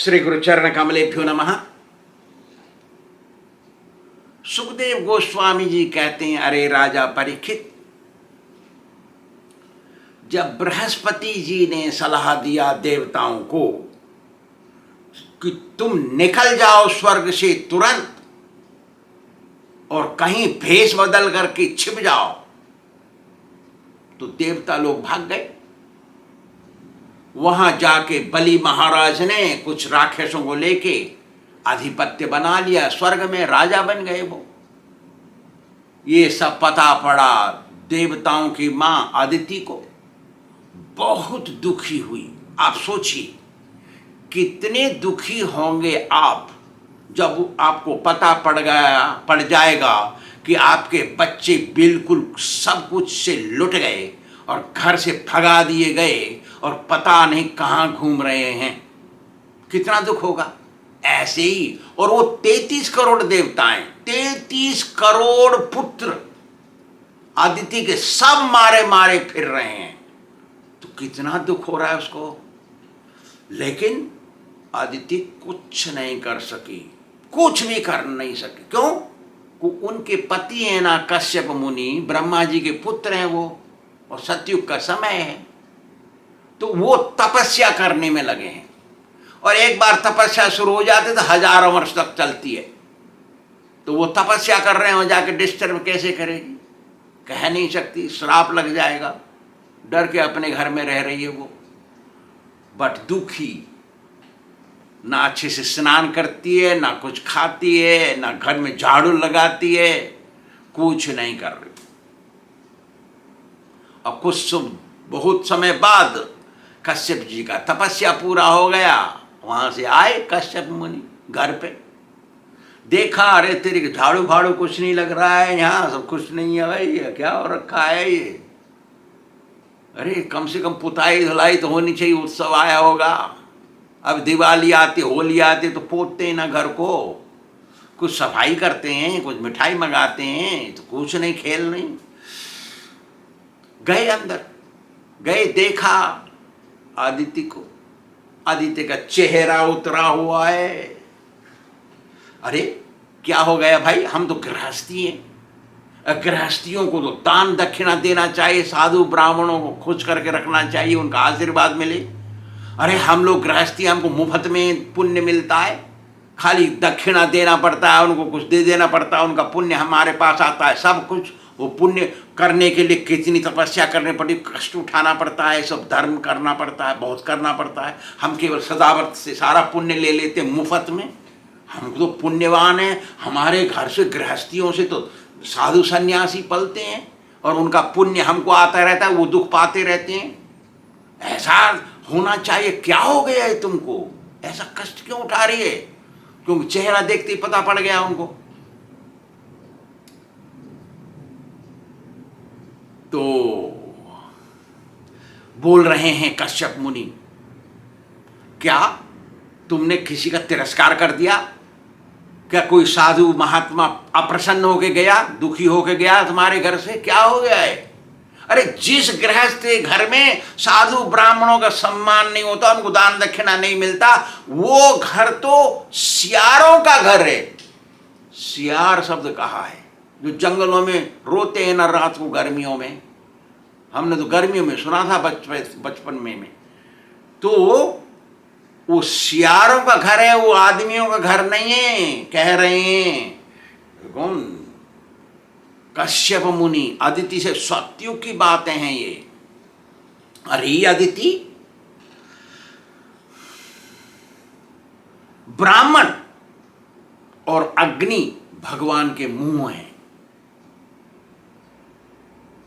श्री गुरुचरण कमलेभ्यो नमः। सुखदेव गोस्वामी जी कहते हैं, अरे राजा परीक्षित, जब बृहस्पति जी ने सलाह दिया देवताओं को कि तुम निकल जाओ स्वर्ग से तुरंत और कहीं भेष बदल करके छिप जाओ, तो देवता लोग भाग गए। वहां जाके बलि महाराज ने कुछ राक्षसों को लेके आधिपत्य बना लिया, स्वर्ग में राजा बन गए वो। ये सब पता पड़ा देवताओं की मां अदिति को, बहुत दुखी हुई। आप सोचिए कितने दुखी होंगे आप जब आपको पता पड़ जाएगा कि आपके बच्चे बिल्कुल सब कुछ से लुट गए और घर से भगा दिए गए और पता नहीं कहाँ घूम रहे हैं। कितना दुख होगा। ऐसे ही, और वो 33 करोड़ देवताएं, 33 करोड़ पुत्र आदित्य के सब मारे मारे फिर रहे हैं, तो कितना दुख हो रहा है उसको। लेकिन आदित्य कुछ नहीं कर सकी, कुछ भी कर नहीं सकी। क्यों? उनके पति हैं ना कश्यप मुनि, ब्रह्मा जी के पुत्र हैं वो, और सतयुग का समय है, तो वो तपस्या करने में लगे हैं। और एक बार तपस्या शुरू हो जाती तो हजारों वर्ष तक चलती है। तो वो तपस्या कर रहे हैं, जाके डिस्टर्ब कैसे करेगी, कह नहीं सकती, श्राप लग जाएगा, डर के अपने घर में रह रही है वो। बट दुखी, ना अच्छे से स्नान करती है, ना कुछ खाती है, ना घर में झाड़ू लगाती है, कुछ नहीं कर रही। और बहुत समय बाद कश्यप जी का तपस्या पूरा हो गया। वहां से आए कश्यप मुनि घर पे, देखा, अरे तेरे झाड़ू फाड़ू कुछ नहीं लग रहा है, यहाँ सब कुछ नहीं है भाई, ये क्या हो रखा है ये। अरे कम से कम पुताई धुलाई तो होनी चाहिए, उत्सव आया होगा। अब दिवाली आती, होली आती तो पोतते हैं ना घर को, कुछ सफाई करते हैं, कुछ मिठाई मंगाते हैं, तो कुछ नहीं, खेल नहीं। गए अंदर, गए, देखा आदित्य को, आदित्य का चेहरा उतरा हुआ है। अरे क्या हो गया भाई, हम तो गृहस्थी हैं, गृहस्थियों को तो दान दक्षिणा देना चाहिए, साधु ब्राह्मणों को खुश करके रखना चाहिए, उनका आशीर्वाद मिले। अरे हम लोग गृहस्थी, हमको मुफ्त में पुण्य मिलता है, खाली दक्षिणा देना पड़ता है, उनको कुछ दे देना पड़ता है, उनका पुण्य हमारे पास आता है, सब कुछ। वो पुण्य करने के लिए कितनी तपस्या करनी पड़ी, कष्ट उठाना पड़ता है, सब धर्म करना पड़ता है, बहुत करना पड़ता है। हम केवल सदावर्त से सारा पुण्य ले लेते मुफ्त में। हम तो पुण्यवान हैं, हमारे घर से गृहस्थियों से तो साधु सन्यासी पलते हैं और उनका पुण्य हमको आता रहता है, वो दुख पाते रहते हैं। ऐसा होना चाहिए। क्या हो गया है तुमको, ऐसा कष्ट क्यों उठा रही है? क्योंकि चेहरा देखते ही पता पड़ गया उनको। तो बोल रहे हैं कश्यप मुनि, क्या तुमने किसी का तिरस्कार कर दिया? क्या कोई साधु महात्मा अप्रसन्न होके गया, दुखी होके गया तुम्हारे घर से? क्या हो गया है? अरे जिस गृहस्थ के घर में साधु ब्राह्मणों का सम्मान नहीं होता, उनको दान दक्षिणा नहीं मिलता, वो घर तो सियारों का घर है। सियार शब्द कहा है, जो जंगलों में रोते हैं ना रात को गर्मियों में। हमने तो गर्मियों में सुना था बचपन में। तो वो सियारों का घर है, वो आदमियों का घर नहीं है, कह रहे हैं कौन? कश्यप मुनि। अदिति से सतयुग की बातें हैं ये। अरे अदिति, ब्राह्मण और अग्नि भगवान के मुंह हैं,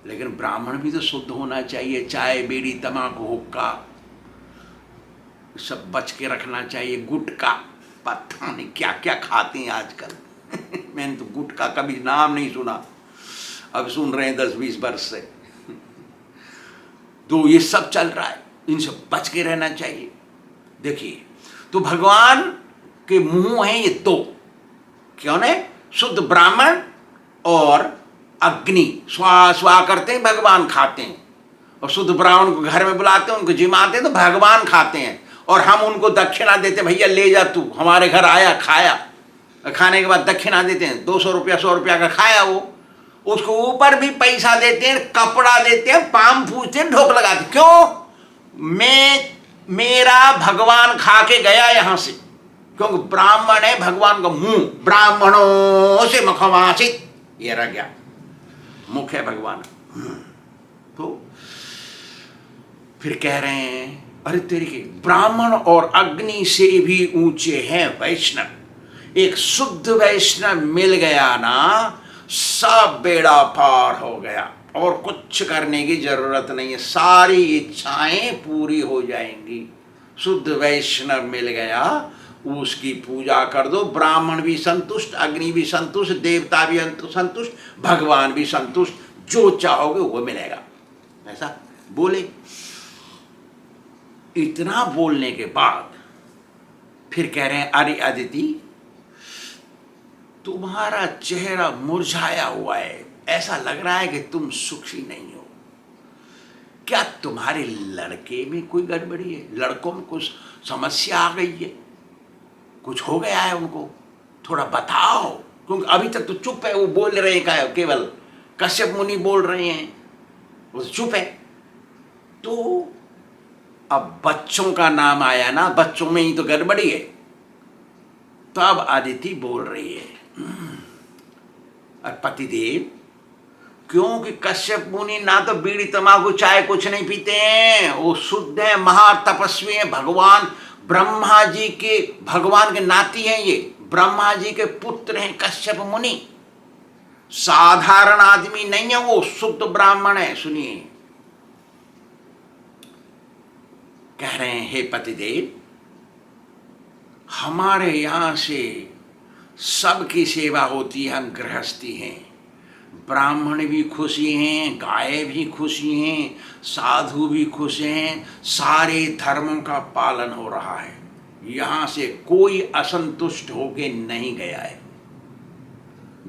लेकिन ब्राह्मण भी तो शुद्ध होना चाहिए। चाय, बीड़ी, तंबाकू, हुक्का सब बच के रखना चाहिए। गुटखा, पता नहीं क्या क्या खाते हैं आजकल। मैंने तो गुटखा कभी नाम नहीं सुना, अब सुन रहे हैं 10-20 वर्ष से। तो ये सब चल रहा है, इनसे बच के रहना चाहिए। देखिए, तो भगवान के मुंह हैं ये दो, क्यों ने? शुद्ध ब्राह्मण और अग्नि। स्वा स्वा करते हैं, भगवान खाते हैं। और शुद्ध ब्राह्मण को घर में बुलाते हैं, उनको जिमाते हैं तो भगवान खाते हैं। और हम उनको दक्षिणा देते, भैया ले जा तू, हमारे घर आया खाया, खाने के बाद दक्षिणा देते हैं, 200 रुपया 100 रुपया का खाया वो, उसको ऊपर भी पैसा देते हैं, कपड़ा देते हैं, पाम पूछते हैं, ढोक लगाते। क्यों? मेरा भगवान खा के गया यहां से, क्योंकि ब्राह्मण है, भगवान का मुंह ब्राह्मणों से मुखवासित, ये रह गया, मुख है भगवान। तो फिर कह रहे हैं, अरे तेरी के ब्राह्मण और अग्नि से भी ऊंचे हैं वैष्णव। एक शुद्ध वैष्णव मिल गया ना, सब बेड़ा पार हो गया, और कुछ करने की जरूरत नहीं है, सारी इच्छाएं पूरी हो जाएंगी। शुद्ध वैष्णव मिल गया, उसकी पूजा कर दो, ब्राह्मण भी संतुष्ट, अग्नि भी संतुष्ट, देवता भी संतुष्ट, भगवान भी संतुष्ट, जो चाहोगे वो मिलेगा। ऐसा बोले। इतना बोलने के बाद फिर कह रहे हैं, अरे अदिति, तुम्हारा चेहरा मुरझाया हुआ है, ऐसा लग रहा है कि तुम सुखी नहीं हो। क्या तुम्हारे लड़के में कोई गड़बड़ी है? लड़कों में कुछ समस्या आ गई है? कुछ हो गया है उनको? थोड़ा बताओ, क्योंकि अभी तक तो चुप है। वो बोल रहे हैं, केवल कश्यप मुनि बोल रहे हैं, वो चुप है। तो अब बच्चों का नाम आया ना, बच्चों में ही तो गड़बड़ी है। तो अब अदिति बोल रही है, पतिदेव, क्योंकि कश्यप मुनि ना तो बीड़ी तंबाकू चाय कुछ नहीं पीते हैं, वो शुद्ध है, महातपस्वी है, भगवान ब्रह्मा जी के, भगवान के नाती हैं, ये ब्रह्मा जी के पुत्र हैं कश्यप मुनि, साधारण आदमी नहीं है वो, शुद्ध ब्राह्मण है। सुनिए, कह रहे हैं, हे पतिदेव, हमारे यहां से सबकी सेवा होती है, हम गृहस्थी हैं, ब्राह्मण भी खुशी हैं, गाय भी खुशी हैं, साधु भी खुश हैं, सारे धर्मों का पालन हो रहा है, यहां से कोई असंतुष्ट होके नहीं गया है।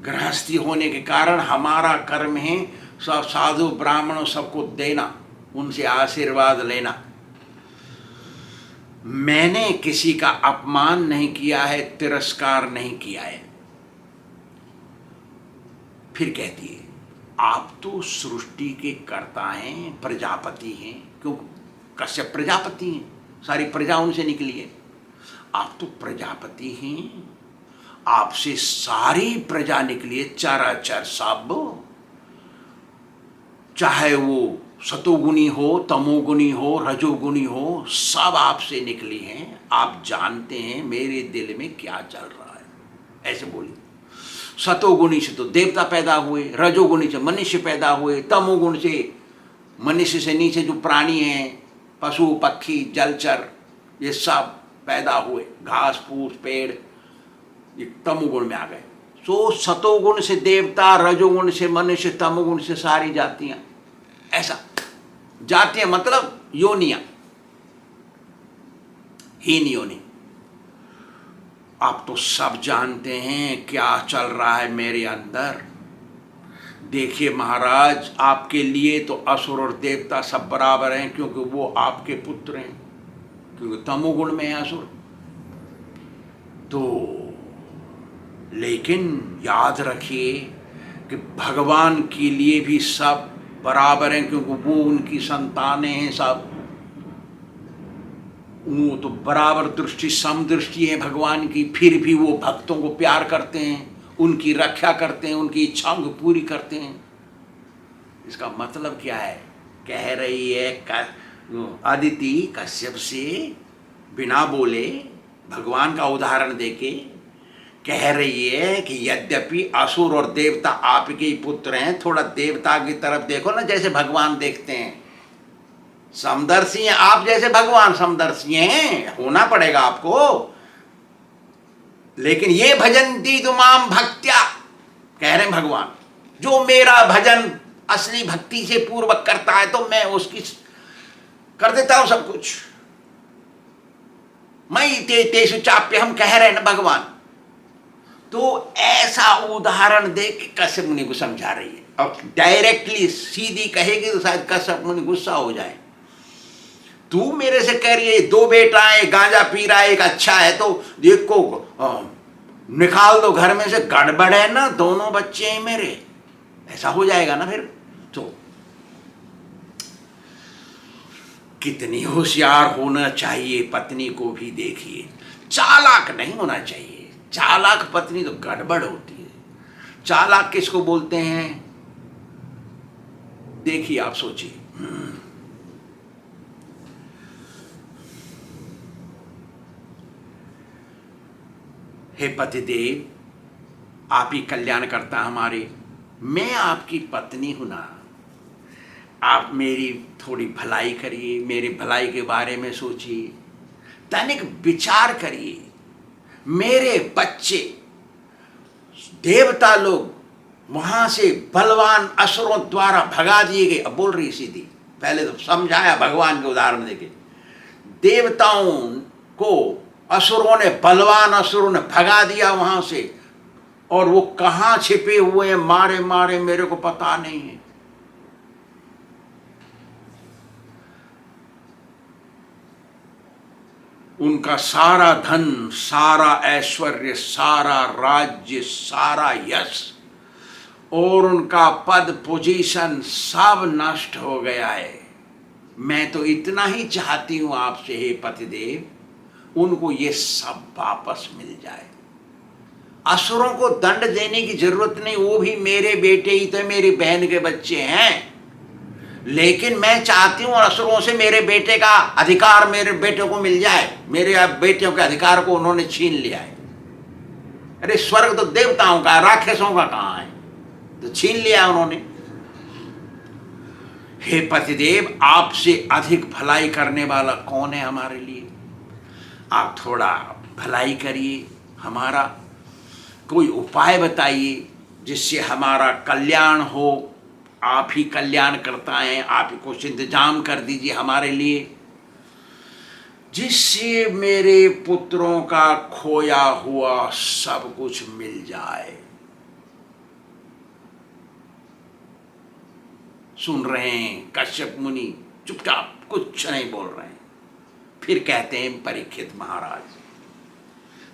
गृहस्थी होने के कारण हमारा कर्म है सब साधु ब्राह्मणों सबको देना, उनसे आशीर्वाद लेना। मैंने किसी का अपमान नहीं किया है, तिरस्कार नहीं किया है। फिर कहती है, आप तो सृष्टि के कर्ता हैं, प्रजापति हैं, क्यों? कश्यप प्रजापति हैं, सारी प्रजा उनसे निकली है। आप तो प्रजापति हैं, आपसे सारी प्रजा निकली है, चराचर सब, चाहे वो सतोगुणी हो, तमोगुणी हो, रजोगुणी हो, सब आपसे निकली हैं। आप जानते हैं मेरे दिल में क्या चल रहा है। ऐसे बोली। सतोगुणी से तो देवता पैदा हुए, रजोगुणी से मनुष्य पैदा हुए, तमोगुण से मनुष्य से नीचे जो प्राणी हैं, पशु पक्षी जलचर, ये सब पैदा हुए, घास फूस पेड़, ये तमोगुण में आ गए। तो सतोगुण से देवता, रजोगुण से मनुष्य, तमोगुण से सारी जातियां। ऐसा जातियां मतलब योनियां, हीन योनि। आप तो सब जानते हैं क्या चल रहा है मेरे अंदर। देखिए महाराज, आपके लिए तो असुर और देवता सब बराबर हैं, क्योंकि वो आपके पुत्र हैं, क्योंकि तमोगुण में है असुर। तो लेकिन याद रखिए कि भगवान के लिए भी सब बराबर हैं, क्योंकि वो उनकी संतानें हैं सब। वो तो बराबर दृष्टि, समदृष्टि है भगवान की, फिर भी वो भक्तों को प्यार करते हैं, उनकी रक्षा करते हैं, उनकी इच्छाओं को पूरी करते हैं। इसका मतलब क्या है? कह रही है अदिति कश्यप से बिना बोले, भगवान का उदाहरण देके कह रही है कि यद्यपि असुर और देवता आपके ही पुत्र हैं, थोड़ा देवता की तरफ देखो ना, जैसे भगवान देखते हैं। समदर्शी हैं आप, जैसे भगवान समदर्शी हैं, होना पड़ेगा आपको। लेकिन ये भजन दी तुमाम भक्त्या, कह रहे हैं भगवान, जो मेरा भजन असली भक्ति से पूर्वक करता है, तो मैं उसकी कर देता हूं सब कुछ। मैं तेषु चाप्य, हम कह रहे हैं ना भगवान। तो ऐसा उदाहरण दे के कश्यप मुनि को समझा रही है। अब डायरेक्टली सीधी कहेगी तो शायद कश्यप मुनि गुस्सा हो जाए। तू मेरे से कह रही है 2 बेटा है, गांजा पी रहा है, एक अच्छा है, तो एक को निकाल दो घर में से। गड़बड़ है ना, दोनों बच्चे हैं मेरे, ऐसा हो जाएगा ना फिर। तो कितनी होशियार होना चाहिए पत्नी को भी देखिए, चालाक नहीं होना चाहिए। चालाक पत्नी तो गड़बड़ होती है। चालाक किसको बोलते हैं देखिए, आप सोचिए। हे पतिदेव, आप ही कल्याण करता हमारे, मैं आपकी पत्नी हूं ना, आप मेरी थोड़ी भलाई करिए, मेरी भलाई के बारे में सोचिए, तनिक विचार करिए। मेरे बच्चे देवता लोग वहां से बलवान असुरों द्वारा भगा दिए गए। अब बोल रही सीधी, पहले तो समझाया भगवान के उदाहरण देके। देवताओं को असुरों ने, बलवान असुरों ने भगा दिया वहां से, और वो कहां छिपे हुए हैं, मारे मारे मेरे को पता नहीं है। उनका सारा धन, सारा ऐश्वर्य, सारा राज्य, सारा यश और उनका पद पोजीशन सब नष्ट हो गया है। मैं तो इतना ही चाहती हूं आपसे हे पतिदेव, उनको ये सब वापस मिल जाए। असुरों को दंड देने की जरूरत नहीं, वो भी मेरे बेटे ही तो, मेरी बहन के बच्चे हैं। लेकिन मैं चाहती हूं असुरों से मेरे बेटे का अधिकार मेरे बेटे को मिल जाए। मेरे बेटियों के अधिकार को उन्होंने छीन लिया है। अरे स्वर्ग तो देवताओं का, राक्षसों का कहां है, तो छीन लिया उन्होंने। हे पतिदेव, आपसे अधिक भलाई करने वाला कौन है हमारे लिए? आप थोड़ा भलाई करिए, हमारा कोई उपाय बताइए जिससे हमारा कल्याण हो। आप ही कल्याण करता है, आप ही कुछ इंतजाम कर दीजिए हमारे लिए, जिससे मेरे पुत्रों का खोया हुआ सब कुछ मिल जाए। सुन रहे हैं कश्यप मुनि, चुपचाप कुछ नहीं बोल रहे हैं। फिर कहते हैं परीक्षित महाराज,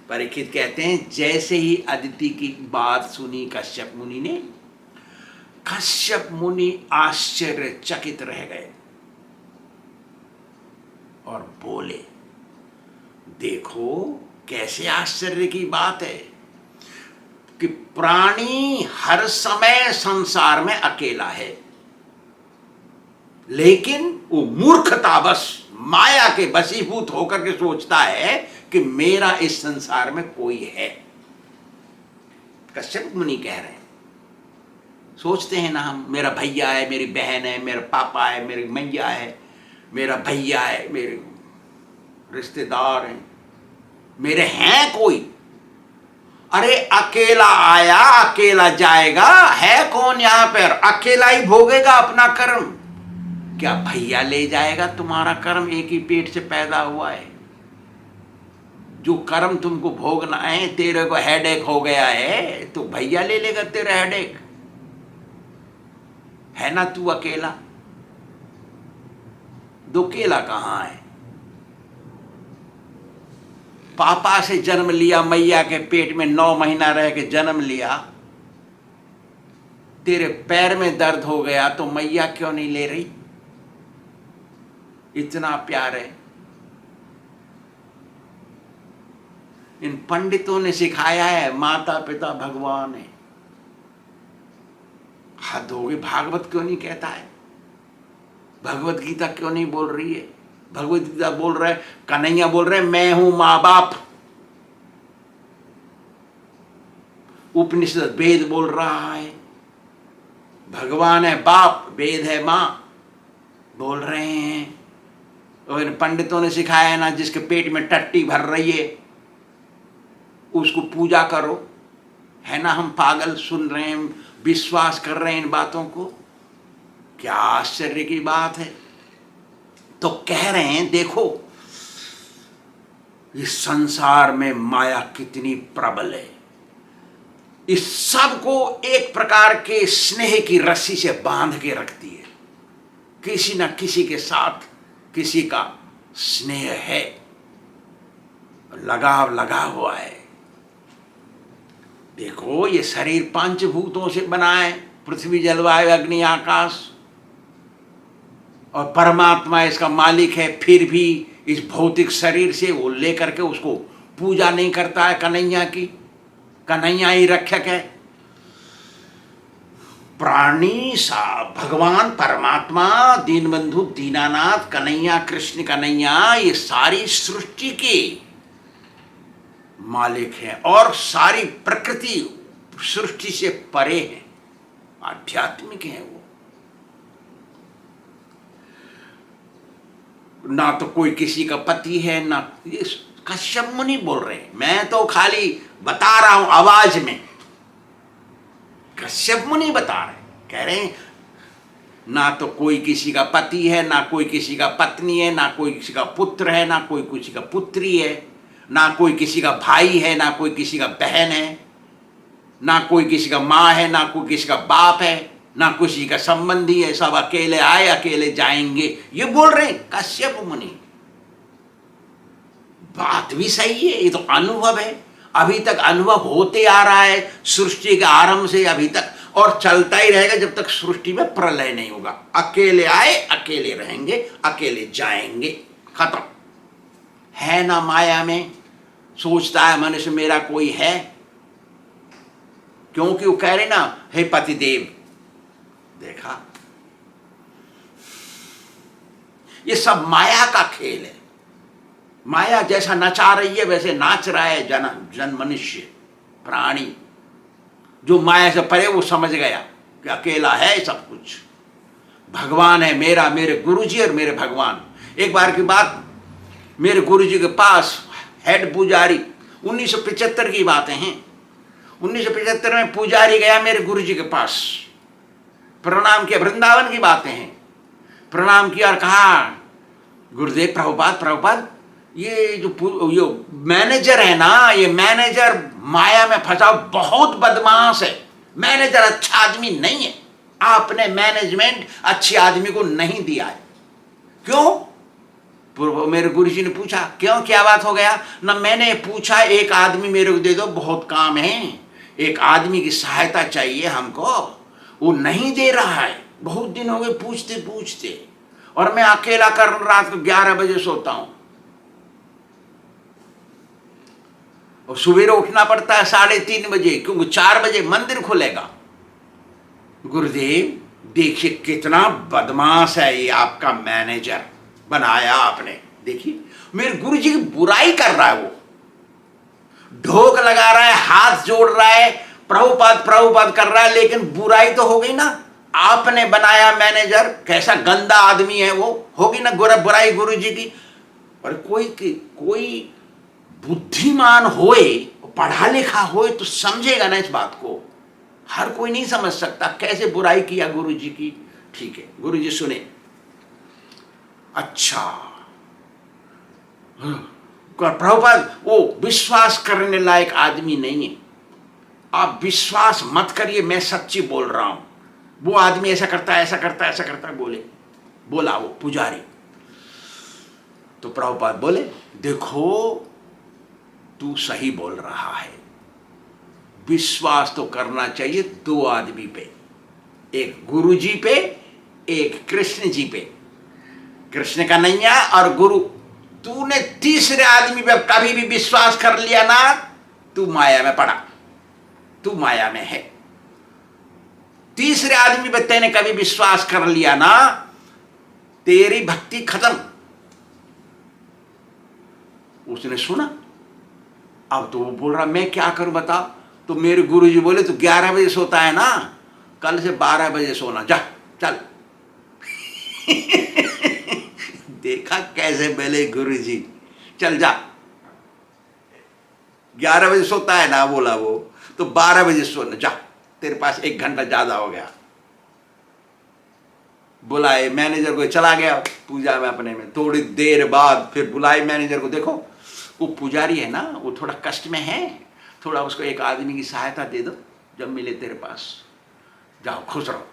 परीक्षित कहते हैं, जैसे ही अदिति की बात सुनी कश्यप मुनि ने, कश्यप मुनि आश्चर्यचकित रह गए और बोले, देखो कैसे आश्चर्य की बात है कि प्राणी हर समय संसार में अकेला है, लेकिन वो मूर्खतावश माया के वशीभूत होकर के सोचता है कि मेरा इस संसार में कोई है। कश्यप मुनि कह रहे हैं, सोचते हैं ना हम, मेरा भैया है, मेरी बहन है, मेरा पापा है, मेरी मैया है, मेरा भैया है, मेरे रिश्तेदार हैं, मेरे हैं कोई। अरे अकेला आया अकेला जाएगा, है कौन यहाँ पर? अकेला ही भोगेगा अपना कर्म। क्या भैया ले जाएगा तुम्हारा कर्म? एक ही पेट से पैदा हुआ है। जो कर्म तुमको भोगना है, तेरे को हेडेक हो गया है, तो भैया ले लेगा तेरा हेडेक? है ना तू अकेला? दुकेला कहां है? पापा से जन्म लिया, मैया के पेट में 9 महीना रह के जन्म लिया, तेरे पैर में दर्द हो गया तो मैया क्यों नहीं ले रही? इतना प्यार है। इन पंडितों ने सिखाया है माता पिता भगवान है। हद हो गई, भागवत क्यों नहीं कहता है? भगवत गीता क्यों नहीं बोल रही है? भगवत गीता बोल रहा है, कन्हैया बोल रहे मैं हूं मां बाप। उपनिषद वेद बोल रहा है, भगवान है बाप, वेद है मां, बोल रहे हैं। और इन पंडितों ने सिखाया है ना, जिसके पेट में टट्टी भर रही है उसको पूजा करो। है ना हम पागल? सुन रहे हैं, विश्वास कर रहे हैं इन बातों को। क्या आश्चर्य की बात है। तो कह रहे हैं देखो इस संसार में माया कितनी प्रबल है। इस सब को एक प्रकार के स्नेह की रस्सी से बांध के रखती है। किसी न किसी के साथ किसी का स्नेह है, लगाव लगा हुआ है। देखो ये शरीर पंचभूतों से बना है, पृथ्वी जल वायु अग्नि आकाश, और परमात्मा इसका मालिक है, फिर भी इस भौतिक शरीर से वो लेकर के उसको पूजा नहीं करता है कन्हैया की। कन्हैया ही रक्षक है। प्राणी सा भगवान परमात्मा, दीनबंधु दीनानाथ, कन्हैया कृष्ण कन्हैया, ये सारी सृष्टि के मालिक हैं और सारी प्रकृति सृष्टि से परे है, आध्यात्मिक है वो। ना तो कोई किसी का पति है, ना ये कश्यप मुनि बोल रहे हैं, मैं तो खाली बता रहा हूं आवाज में। कश्यप मुनि बता रहे, कह रहे हैं ना तो कोई किसी का पति है, ना कोई किसी का पत्नी है, ना कोई किसी का पुत्र है, ना कोई किसी का पुत्री है, ना कोई किसी का भाई है, ना कोई किसी का बहन है, ना कोई किसी का माँ है, ना कोई किसी का बाप है, ना किसी का संबंधी है, सब अकेले आए अकेले जाएंगे, ये बोल रहे हैं कश्यप मुनि। बात भी सही है, ये तो अनुभव है, अभी तक अनुभव होते आ रहा है सृष्टि के आरंभ से अभी तक, और चलता ही रहेगा जब तक सृष्टि में प्रलय नहीं होगा। अकेले आए अकेले रहेंगे, अकेले जाएंगे, खत्म। है ना माया में, सोचता है मनुष्य मेरा कोई है, क्योंकि वो कह रहे ना हे पतिदेव। देखा, ये सब माया का खेल है। माया जैसा नचा रही है वैसे नाच रहा है जन मनुष्य प्राणी। जो माया से परे वो समझ गया कि अकेला है सब कुछ, भगवान है मेरा, मेरे गुरुजी और मेरे भगवान। एक बार की बात, मेरे गुरुजी के पास हेड पुजारी, 1975 की बातें हैं, 1975 में पुजारी गया मेरे गुरुजी के पास, प्रणाम किया, वृंदावन की बातें हैं। प्रणाम किया और कहा गुरुदेव प्रभुपाद ये जो मैनेजर है ना, ये मैनेजर माया में फंसा, बहुत बदमाश है, मैनेजर अच्छा आदमी नहीं है, आपने मैनेजमेंट अच्छे आदमी को नहीं दिया है। क्यों? मेरे गुरुजी ने पूछा क्यों, क्या बात हो गया ना? मैंने पूछा एक आदमी मेरे को दे दो, बहुत काम है, एक आदमी की सहायता चाहिए हमको, वो नहीं दे रहा है, बहुत दिन हो गए पूछते पूछते, और मैं अकेला कर रात को 11 बजे सोता हूं, और सुबह उठना पड़ता है 3:30 बजे, क्योंकि 4 बजे मंदिर खुलेगा। गुरुदेव देखिए कितना बदमाश है ये आपका मैनेजर बनाया आपने। देखिए मेरे गुरुजी की बुराई कर रहा है, वो ढोक लगा रहा है, हाथ जोड़ रहा है, प्रभुपाद कर रहा है, लेकिन बुराई तो हो गई ना। आपने बनाया मैनेजर, कैसा गंदा आदमी है वो, होगी ना बुराई गुरुजी की। और कोई बुद्धिमान होए, पढ़ा लिखा होए तो समझेगा ना इस बात को। हर कोई नहीं समझ सकता कैसे बुराई किया गुरुजी की। ठीक है गुरुजी सुने, अच्छा प्रभुपाद वो विश्वास करने लायक आदमी नहीं है, आप विश्वास मत करिए, मैं सच्ची बोल रहा हूं, वो आदमी ऐसा करता है ऐसा करता है ऐसा करता है, बोला वो पुजारी। तो प्रभुपाद बोले देखो तू सही बोल रहा है, विश्वास तो करना चाहिए 2 आदमी पे, एक गुरु जी पे, एक कृष्ण जी पे, कृष्ण कन्हैया और गुरु। तूने तीसरे आदमी पे कभी भी विश्वास कर लिया ना, तू माया में पड़ा, तू माया में है। तीसरे आदमी पे तेने कभी विश्वास कर लिया ना, तेरी भक्ति खत्म। उसने सुना, अब तो वो बोल रहा मैं क्या करूं बता। तो मेरे गुरुजी बोले तू 11 बजे सोता है ना, कल से 12 बजे सोना, जा चल। देखा कैसे बोले गुरुजी, चल जा, 11 बजे सोता है ना बोला वो, तो 12 बजे सोना, जा, तेरे पास 1 घंटा ज्यादा हो गया। बुलाए मैनेजर को, चला गया पूजा में अपने में। थोड़ी देर बाद फिर बुलाए मैनेजर को, देखो वो पुजारी है ना, वो थोड़ा कष्ट में है, थोड़ा उसको एक आदमी की सहायता दे दो, जब मिले तेरे पास, जाओ खुश रहो।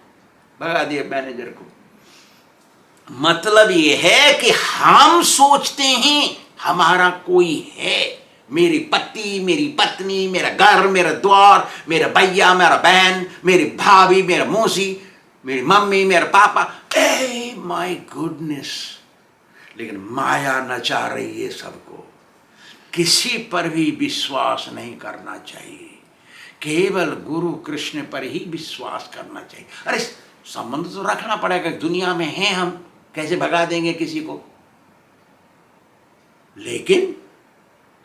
भगा दिए मैनेजर को। मतलब ये है कि हम सोचते हैं हमारा कोई है, मेरी पति, मेरी पत्नी, मेरा घर, मेरा द्वार, मेरा भैया, मेरा बहन, मेरी भाभी, मेरा मौसी, मेरी मम्मी, मेरा पापा। ए माय गुडनेस! लेकिन माया नचा रही है सबको। किसी पर भी विश्वास नहीं करना चाहिए, केवल गुरु कृष्ण पर ही विश्वास करना चाहिए। अरे संबंध तो रखना पड़ेगा, दुनिया में हैं हम, कैसे भगा देंगे किसी को? लेकिन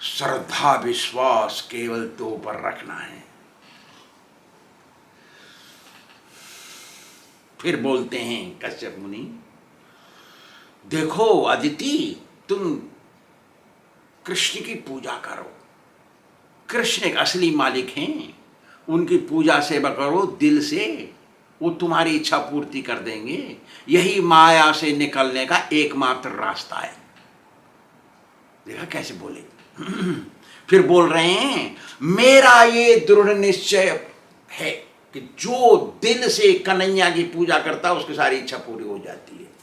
श्रद्धा विश्वास केवल दो पर रखना है। फिर बोलते हैं कश्यप मुनि, देखो अदिति, तुम कृष्ण की पूजा करो। कृष्ण एक असली मालिक हैं, उनकी पूजा सेवा करो दिल से, वो तुम्हारी इच्छा पूर्ति कर देंगे। यही माया से निकलने का एकमात्र रास्ता है। देखा कैसे बोले। फिर बोल रहे हैं, मेरा ये दृढ़ निश्चय है कि जो दिल से कन्हैया की पूजा करता है उसकी सारी इच्छा पूरी हो जाती है।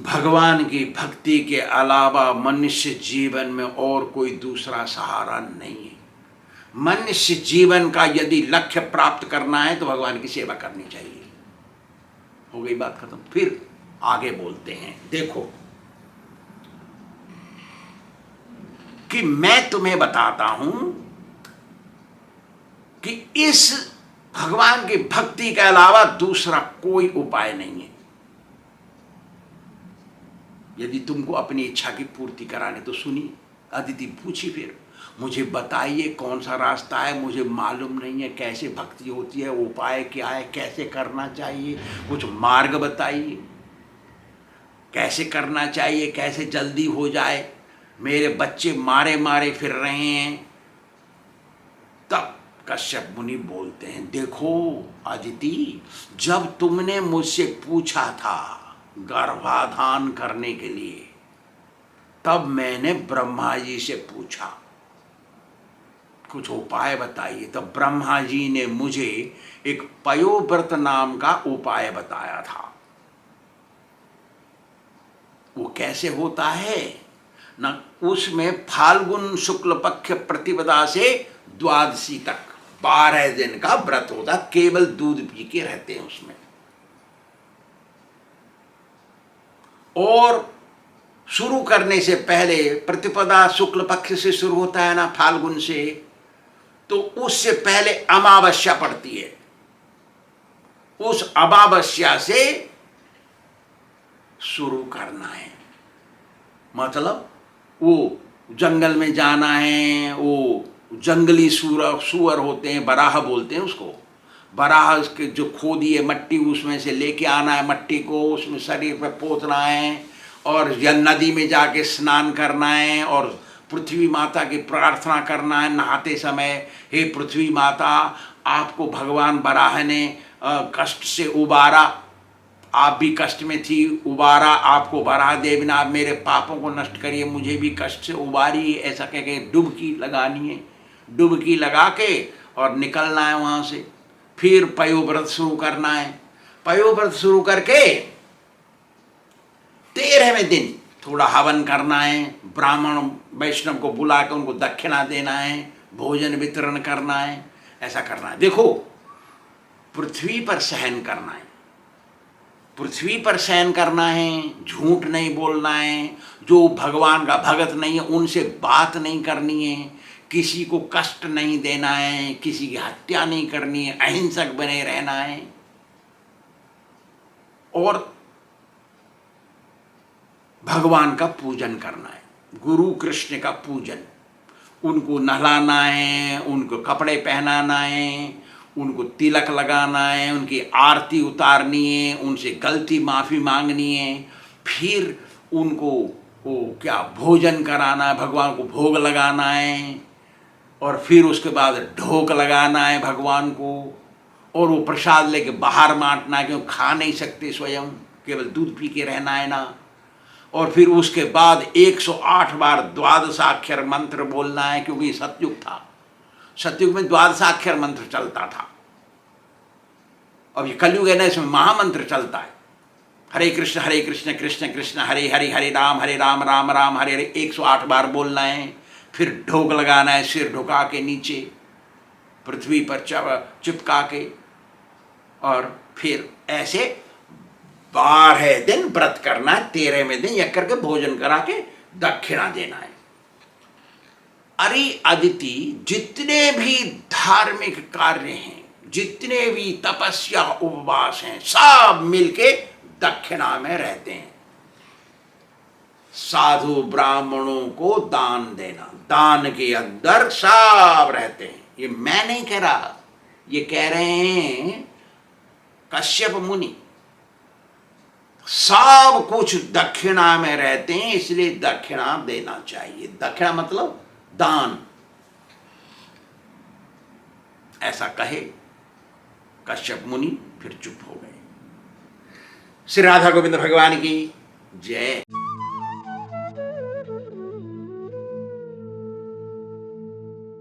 भगवान की भक्ति के अलावा मनुष्य जीवन में और कोई दूसरा सहारा नहीं है। मनुष्य जीवन का यदि लक्ष्य प्राप्त करना है तो भगवान की सेवा करनी चाहिए। हो गई बात खत्म। फिर आगे बोलते हैं, देखो कि मैं तुम्हें बताता हूं कि इस भगवान की भक्ति के अलावा दूसरा कोई उपाय नहीं है। यदि तुमको अपनी इच्छा की पूर्ति कराने तो सुनिए। अदिति पूछी, फिर मुझे बताइए कौन सा रास्ता है, मुझे मालूम नहीं है कैसे भक्ति होती है, उपाय क्या है, कैसे करना चाहिए, कुछ मार्ग बताइए, कैसे करना चाहिए, कैसे जल्दी हो जाए, मेरे बच्चे मारे मारे फिर रहे हैं। तब कश्यप मुनि बोलते हैं, देखो अदिति, जब तुमने मुझसे पूछा था गर्भाधान करने के लिए, तब मैंने ब्रह्मा जी से पूछा कुछ उपाय बताइए। तब ब्रह्मा जी ने मुझे एक पयोव्रत नाम का उपाय बताया था। वो कैसे होता है ना, उसमें फाल्गुन शुक्ल पक्ष प्रतिपदा से द्वादशी तक 12 दिन का व्रत होता, केवल दूध पी के रहते हैं उसमें। और शुरू करने से पहले, प्रतिपदा शुक्ल पक्ष से शुरू होता है ना, फाल्गुन से, तो उससे पहले अमावस्या पड़ती है। उस अमावस्या से शुरू करना है। मतलब वो जंगल में जाना है, वो जंगली सुअर होते हैं, बराह बोलते हैं उसको। बराह के जो खोदी है मट्टी, उसमें से लेके आना है मट्टी को, उसमें शरीर पे पोतना है, और या नदी में जाके स्नान करना है, और पृथ्वी माता की प्रार्थना करना है नहाते समय, हे पृथ्वी माता, आपको भगवान बराह ने कष्ट से उबारा, आप भी कष्ट में थी, उबारा, आपको बराह देव ने आप मेरे पापों को नष्ट करिए, मुझे भी कष्ट से उबारी, ऐसा कह के डुबकी लगानी है। डुबकी लगा के और निकलना है वहाँ से। फिर पयोव्रत शुरू करना है। पयोव्रत शुरू करके 13वें दिन थोड़ा हवन करना है, ब्राह्मण वैष्णव को बुला के उनको दक्षिणा देना है, भोजन वितरण करना है, ऐसा करना है। देखो, पृथ्वी पर सहन करना है, पृथ्वी पर सहन करना है, झूठ नहीं बोलना है, जो भगवान का भगत नहीं है उनसे बात नहीं करनी है, किसी को कष्ट नहीं देना है, किसी की हत्या नहीं करनी है, अहिंसक बने रहना है, और भगवान का पूजन करना है, गुरु कृष्ण का पूजन। उनको नहलाना है, उनको कपड़े पहनाना है, उनको तिलक लगाना है, उनकी आरती उतारनी है, उनसे गलती माफ़ी मांगनी है, फिर उनको वो क्या भोजन कराना है, भगवान को भोग लगाना है, और फिर उसके बाद ढोक लगाना है भगवान को, और वो प्रसाद लेके बाहर बांटना है, क्योंकि खा नहीं सकते स्वयं, केवल दूध पी के रहना है ना। और फिर उसके बाद 108 बार द्वादशाक्षर मंत्र बोलना है, क्योंकि सतयुग था, सतयुग में द्वादशाक्षर मंत्र चलता था। अब ये कलयुग है ना, इसमें महामंत्र चलता है, हरे कृष्ण कृष्ण कृष्ण हरे हरे, हरे राम राम राम हरे हरे, 108 बार बोलना है। फिर ढोक लगाना है, सिर झुका के नीचे पृथ्वी पर चिपका के, और फिर ऐसे 12 दिन व्रत करना है, 13वें दिन यह करके भोजन करा के दक्षिणा देना है। अरे अदिति, जितने भी धार्मिक कार्य हैं, जितने भी तपस्या उपवास हैं, सब मिलके दक्षिणा में रहते हैं। साधु ब्राह्मणों को दान देना, दान के अंदर सब रहते हैं। ये मैं नहीं कह रहा, ये कह रहे हैं कश्यप मुनि। सब कुछ दक्षिणा में रहते हैं, इसलिए दक्षिणा देना चाहिए। दक्षिणा मतलब दान, ऐसा कहे कश्यप मुनि, फिर चुप हो गए। श्री राधा गोविंद भगवान की जय।